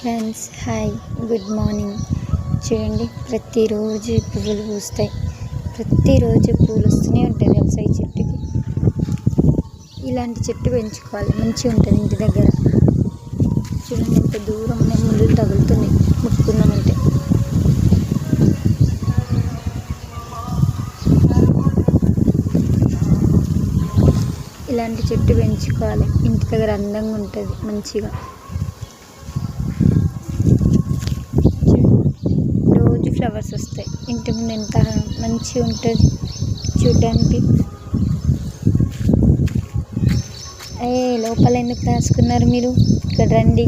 Friends hi good morning. చూడండి, ప్రతిరోజు పువ్వులు పూస్తాయి, ప్రతిరోజు పూలు వస్తూనే ఉంటుంది తెలుసా ఈ చెట్టుకి. ఇలాంటి చెట్టు పెంచుకోవాలి, మంచిగా ఉంటుంది ఇంటి దగ్గర. చూడండి ఎంత దూరం ఉన్నాయి, ముళ్ళు తగులుతున్నాయి ముట్టుకుందామంటే. ఇలాంటి చెట్టు పెంచుకోవాలి, ఇంటి దగ్గర అందంగా ఉంటుంది మంచిగా. రోజు ఫ్లవర్స్ వస్తాయి ఇంటి ముందు, ఎంత మంచిగా ఉంటుంది చూడడానికి. లోపల ఎందుకు రాసుకున్నారు మీరు? ఇక్కడ రండి.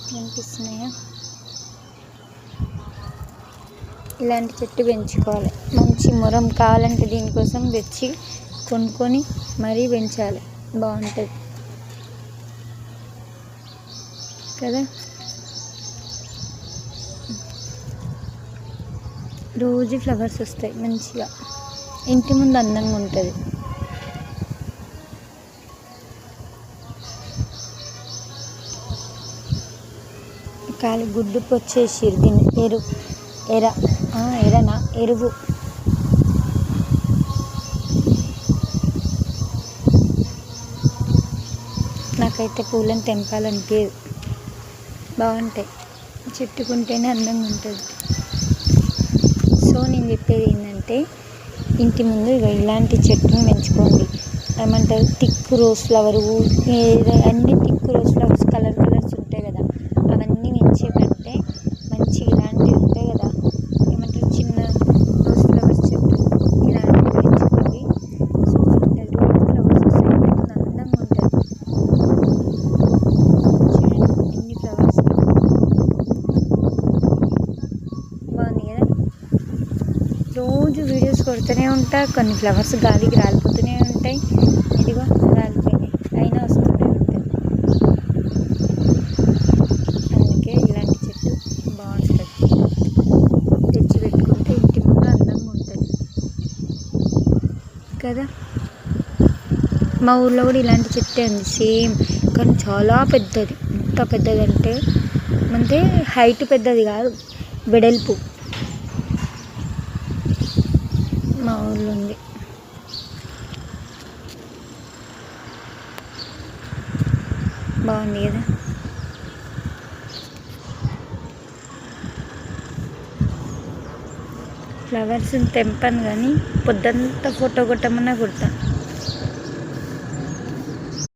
కనిపిస్తున్నాయా? ఇలాంటి చెట్టు పెంచుకోవాలి, మంచి మొరం కావాలంటే దీనికోసం తెచ్చి కొనుక్కొని మరీ పెంచాలి, బాగుంటుంది కదా. రోజు ఫ్లవర్స్ వస్తాయి మంచిగా, ఇంటి ముందు అందంగా ఉంటుంది. కాలి గుడ్డుకు వచ్చేసిరు దీన్ని ఎరువు. నాకైతే పూలను తెంపాలనిపించదు, బాగుంటాయి, చెట్టుకుంటేనే అందంగా ఉంటుంది. సో నేను చెప్పేది ఏంటంటే, ఇంటి ముందు ఇలాంటి చెట్టును పెంచుకోండి. ఏమంటారు, థిక్ రోజ్ ఫ్లవరు, అన్ని థిక్ రోజ్ ఫ్లవర్స్ కలర్స్ ఉంటాయి కదా, అవన్నీ పెంచే కంటే మంచి ఇలాంటివి ఉంటాయి కదా, ఏమంటారు చిన్న రోజ్ ఫ్లవర్స్ చెట్టు, ఇలాంటివి పెంచుకోండి. సూపర్ ఉంటుంది, ఫ్లవర్స్ వస్తాయి, అందంగా ఉంటుంది. చూడండి ఎన్ని ఫ్లవర్స్, బాగుంది కదా. రోజు వీడియోస్ కొడుతూనే ఉంటా, కొన్ని ఫ్లవర్స్ గాలికి రాలిపోతూనే ఉంటాయి. ఇదిగో రాలిపోయినాయి, అయినా వస్తూనే ఉంటుంది. అందుకే ఇలాంటి చెట్టు బాగుంటుంది, తెచ్చి పెట్టుకుంటే ఇంటి ముందు అందంగా ఉంటుంది కదా. మా ఊర్లో కూడా ఇలాంటి చెట్టే ఉంది సేమ్, కానీ చాలా పెద్దది. ఎంత పెద్దది అంటే హైట్ పెద్దది కాదు, వెడల్పు. మా ఊర్లో ఉంది, బాగుంది కదా. ఫ్లవర్స్ని తెంపాను కానీ పొద్దంతా ఫోటో కొట్టమన్నా కొడతాను.